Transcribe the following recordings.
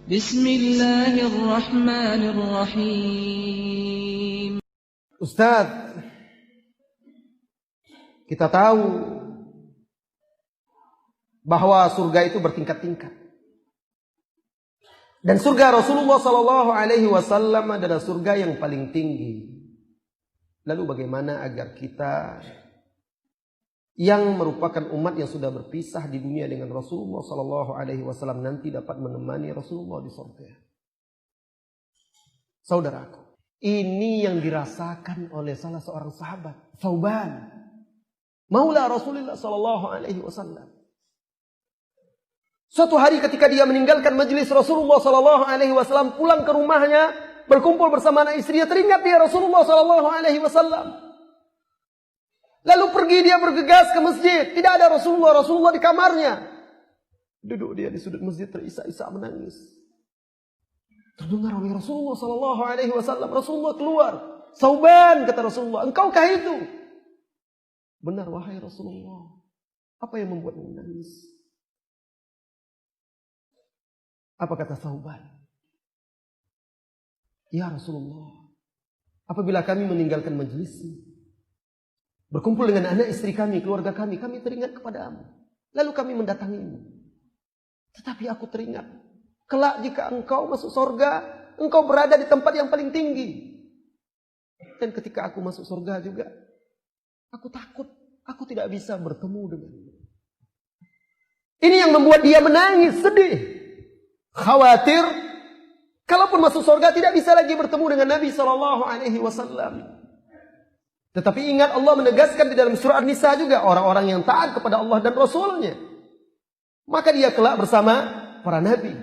Bismillahirrahmanirrahim. Ustadz, kita tahu bahwa surga itu bertingkat-tingkat. Dan surga Rasulullah SAW adalah surga yang paling tinggi. Lalu bagaimana agar kita yang merupakan umat yang sudah berpisah di dunia dengan Rasulullah SAW nanti dapat menemani Rasulullah di surga? Saudaraku, ini yang dirasakan oleh salah seorang sahabat, Thauban, Maula Rasulullah SAW. Suatu hari ketika dia meninggalkan majelis Rasulullah SAW, pulang ke rumahnya, berkumpul bersama anak istrinya, teringat dia Rasulullah SAW. Lalu pergi dia bergegas ke masjid. Tidak ada Rasulullah di kamarnya. Duduk dia di sudut masjid terisak-isak menangis. Terdengar oleh Rasulullah SAW. Rasulullah keluar. Thauban, kata Rasulullah, engkaukah itu? Benar wahai Rasulullah. Apa yang membuatmu menangis? Apa kata Thauban? Ya Rasulullah, apabila kami meninggalkan majelismu, berkumpul dengan anak istri kami, keluarga kami teringat kepadamu. Lalu kami mendatangimu. Tetapi aku teringat, kelak jika engkau masuk surga, engkau berada di tempat yang paling tinggi. Dan ketika aku masuk surga juga, aku takut, aku tidak bisa bertemu denganmu. Ini yang membuat dia menangis, sedih, khawatir, kalaupun masuk surga tidak bisa lagi bertemu dengan Nabi SAW. Tetapi ingat, Allah menegaskan di dalam surah An-Nisa juga, orang-orang yang taat kepada Allah dan Rasulnya, maka dia kelak bersama para nabi,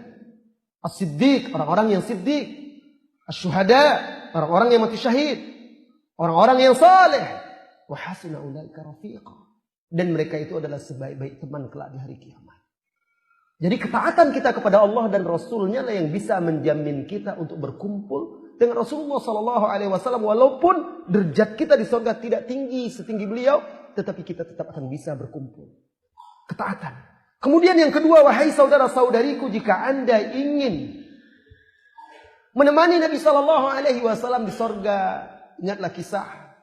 as-siddiq, orang-orang yang siddiq, asy-syuhada, orang-orang yang mati syahid, orang-orang yang saleh, wa hasuna ulaika rafiqa, dan mereka itu adalah sebaik-baik teman kelak di hari kiamat. Jadi ketaatan kita kepada Allah dan Rasulnya lah yang bisa menjamin kita untuk berkumpul dengan Rasulullah SAW, walaupun derajat kita di surga tidak tinggi setinggi beliau, tetapi kita tetap akan bisa berkumpul. Ketaatan. Kemudian yang kedua, wahai saudara-saudariku, jika Anda ingin menemani Nabi SAW di surga, ingatlah kisah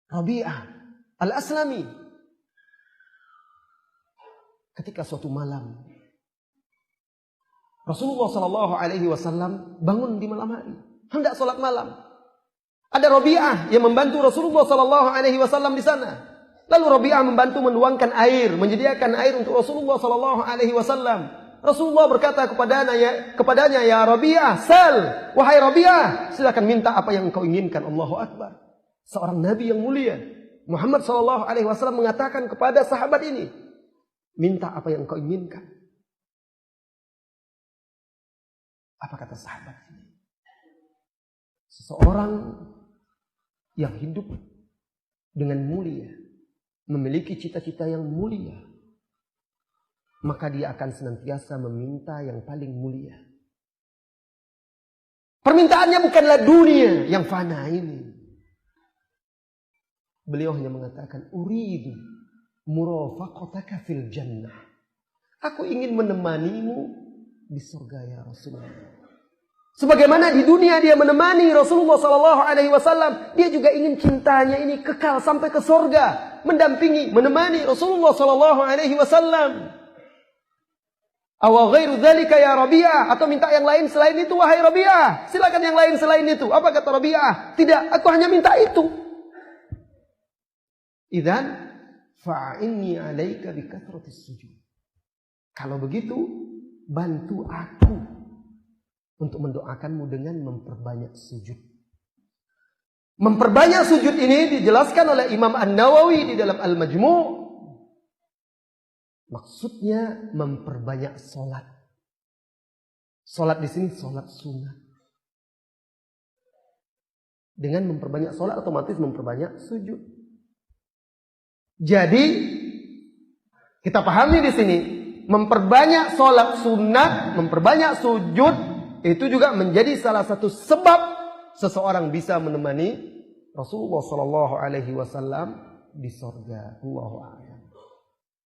Rabi'ah Al-Aslami. Ketika suatu malam Rasulullah SAW bangun di malam hari, hendak sholat malam. Ada Rabi'ah yang membantu Rasulullah SAW di sana. Lalu Rabi'ah membantu menuangkan air, menyediakan air untuk Rasulullah SAW. Rasulullah berkata kepadanya, ya Rabi'ah, sal, wahai Rabi'ah, silakan minta apa yang engkau inginkan. Allahu Akbar. Seorang Nabi yang mulia, Muhammad SAW mengatakan kepada sahabat ini, minta apa yang engkau inginkan. Apa kata sahabat ini? Seseorang yang hidup dengan mulia, memiliki cita-cita yang mulia, maka dia akan senantiasa meminta yang paling mulia. Permintaannya bukanlah dunia yang fana ini. Beliau hanya mengatakan, uridu murafaqataka fil jannah. Aku ingin menemanimu di surga ya Rasulullah. Sebagaimana di dunia dia menemani Rasulullah SAW, dia juga ingin cintanya ini kekal sampai ke surga, mendampingi, menemani Rasulullah SAW. Awa ghairu dzalika ya Rabi'ah, atau minta yang lain selain itu wahai Rabi'ah. Silakan yang lain selain itu. Apa kata Rabi'ah? Tidak, aku hanya minta itu. Idzan fa'inni 'alaika bi kathratis sujud. Kalau begitu, bantu aku untuk mendoakanmu dengan memperbanyak sujud. Memperbanyak sujud ini dijelaskan oleh Imam An-Nawawi di dalam Al-Majmu'. Maksudnya memperbanyak solat. Solat di sini solat sunat. Dengan memperbanyak solat otomatis memperbanyak sujud. Jadi kita pahami di sini, memperbanyak solat sunat, memperbanyak sujud, itu juga menjadi salah satu sebab seseorang bisa menemani Rasulullah SAW di surga. Allahu a'lam.